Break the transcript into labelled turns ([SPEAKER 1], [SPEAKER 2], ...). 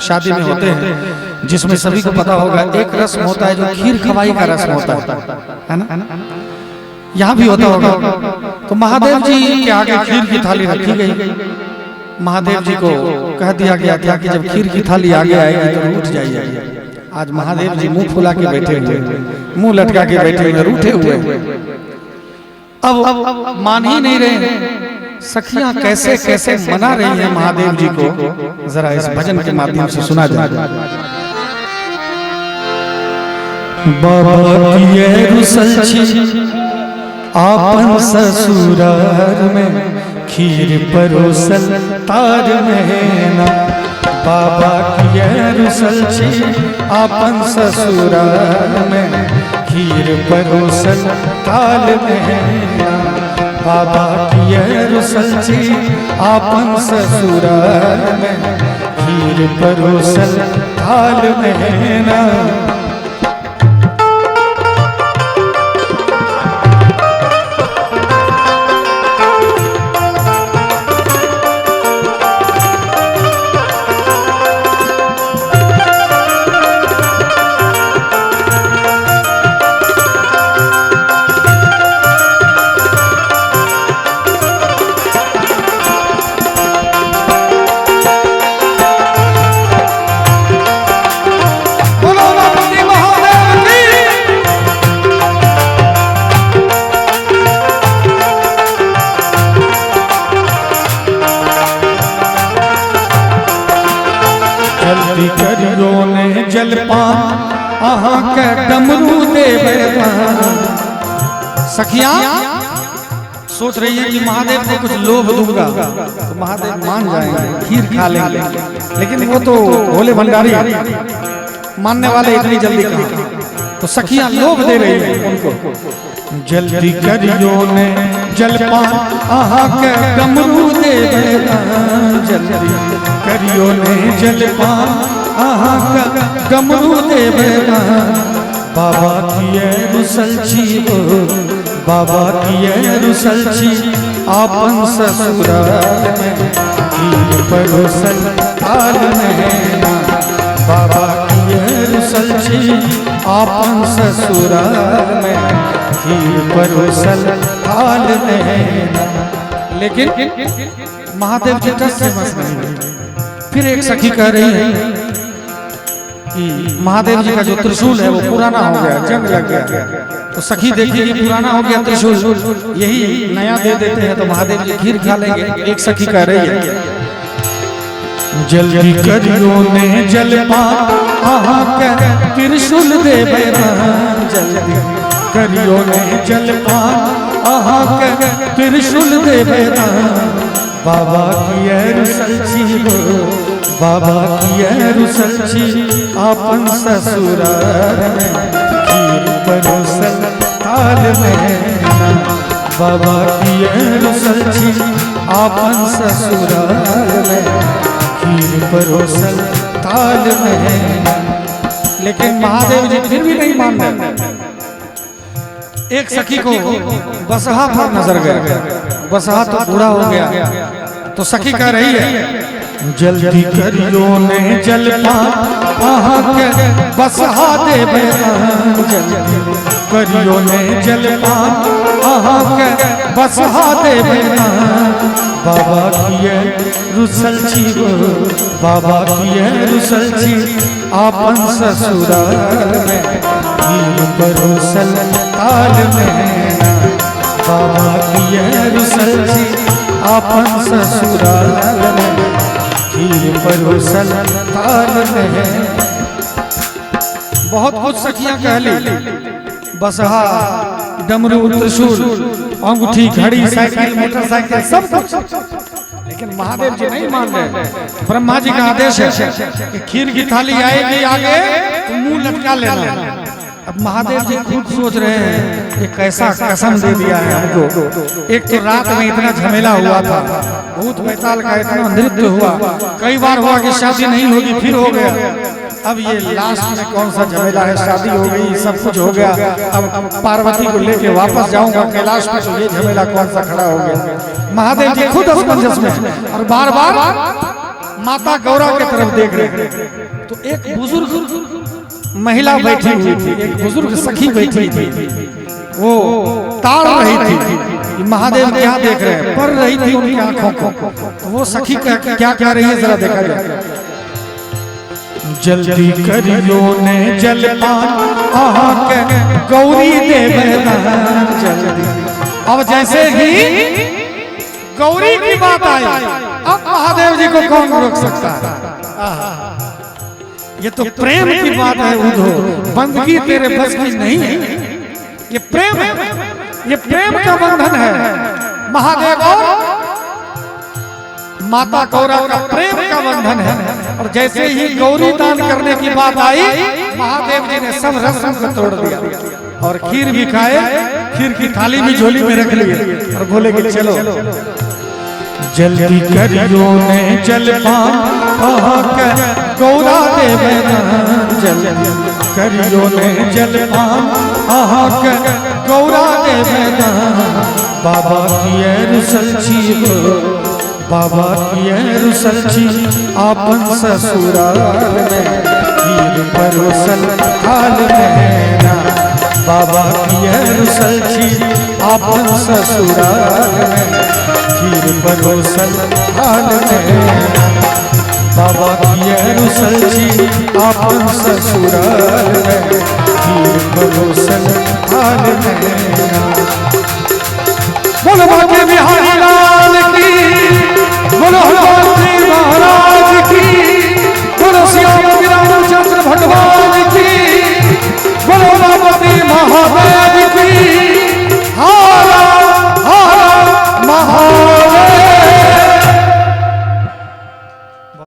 [SPEAKER 1] शादी में होते हैं जिसमें सभी को पता होगा एक रस्म होता है जो खीर खवाई का रस्म होता है ना। यहाँ भी होता होगा। तो महादेव जी के आगे खीर की थाली रखी गई। महादेव जी को कह दिया गया था कि जब खीर की थाली आगे आएगी तो रूठ जाइए। आज महादेव जी मुंह फुला के बैठे हुए, मुंह लटका के बैठे हुए, रूठे हुए। अब मान ही नहीं रहे। सखियां कैसे कैसे मना रही हैं महादेव जी को, जरा इस भजन के माध्यम से सुना जाए। बाबा की रुसल छी आपन ससुरार में, खीर परोसल तार में ना। बाबा की रुसल छी आपन ससुरार में, खीर परोसल ताल में ना। बाबा की रुसल छी आपन ससुराल में, खीर परोसल थाल में ना। करियो ने जलपान आहा के डमरू देवे। सखियां सोच रही है कि महादेव को कुछ लोभ दूंगा तो महादेव मान जाएंगे, खीर खा लेंगे। लेकिन वो तो भोले भंडारी, मानने वाले इतनी जल्दी कहाँ। तो सखियां लोभ दे रही है उनको। जल्दी करियो ने जलपान आहा के डमरू देवे। जल्दी करियो ने जलपान आहा का डमरू देवे। बाबा की रुसल छी हो, बाबा की रुसल छी आपन ससुराल में, खीर परोसल थाल में ना। बाबा की रुसल छी आपन ससुराल में, खीर परोसल थाल में ना। लेकिन महादेव जी टस से बस नहीं। फिर एक सखी कह रही है कि महादेव जी का जो त्रिशूल है वो पुराना हो गया, जंग लग गया। तो सखी देखी कि पुराना हो गया त्रिशूल, यही नया दे देते हैं तो महादेव जी खीर खा लेंगे। एक सखी कह रही है जल्दी करियो ने जलपान आहा के त्रिशूल देवे। जल्दी करियो ने जलपान आहा के त्रिशूल देवे। बाबा की रुसल छी हो, बाबा की रुसल छी आपन ससुराल में, खीर परोसल थाल में ना। बाबा की रुसल छी आपन ससुराल में, खीर परोसल थाल में ना। लेकिन महादेव जी फिर भी नहीं मान रहे। एक सखी को बसहा पर नजर गया। बसहा तो बूढ़ा हो गया। तो सखी कह रही है जल्दी करियो ने जलपान आहा के बसहा देवे। जल्दी करियो ने जलपान आहा के बसहा देवे। बाबा की रुसल छी हो, बाबा की रुसल छी आपन ससुराल में, खीर परोसल थाल में ना। बाबा की रुसल छी आपन ससुराल में, खीर परोसल थाल में। बहुत कुछ सखियां कह ली, बसहा डमरू त्रिशूल अंगूठी घड़ी साइकिल मोटरसाइकिल सब कुछ। लेकिन महादेव जी नहीं मान रहे। ब्रह्मा जी का आदेश है कि खीर की थाली आएगी आगे तो मुंह लटका लेना। अब महादेव जी खुद सोच रहे हैं कि कैसा कसम दे दिया है हमको। एक तो रात में इतना झमेला हुआ था, भूत बैताल का इतना नृत्य हुआ, कई बार हुआ कि शादी नहीं होगी, फिर हो गया। अब ये लास्ट में कौन सा झमेला है, शादी हो गई, सब कुछ हो गया। अब पार्वती को लेके वापस जाऊंगा कैलाश पे, तो ये झमेला कौन सा खड़ा हो गया। महादेव जी खुद असमंजस में और बार बार माता गौरा की तरफ देख रहे थे तो एक बुजुर्ग महिला बैठी हुई थी, एक बुजुर्ग सखी बैठी थी, वो ताड़ रही थी कि महादेव क्या देख रहे हैं, पढ़ रही थी उनकी आंखों को। तो वो सखी क्या कह रही है जरा देखा जाए। जल्दी करियो ने जलपान आके गौरी देव जल्दी। अब जैसे ही गौरी की बात आई, अब महादेव जी को कौन रोक सकता है? ये तो प्रेम की बात है उधो, बंदगी तेरे बस की नहीं है। ये प्रेम है, ये प्रेम का बंधन है। महादेव और माता गौरा का प्रेम का बंधन है। और जैसे ही गौरी दान करने की बात आई, महादेव जी ने सब रस्म को तोड़ दिया और खीर भी खाए, खीर की थाली भी झोली में रख ली और बोले कि चलो जल्दी करियो ने जलपान आके गौरा देव जल्दी करियो ने जलपान आके गौरा देव। बाबा की रुसलची हो, बाबा की रुसलची आपन ससुराल में खीर परोसल थाल में ना। बाबा की रुसलची आपन ससुराल में खीर परोसल थाल में। बाबा की रुसलची आपन ससुराल में खीर परोसल थाल में। बोलो बाके बिहारी लाल की, बोलो हनुमान जी महाराज।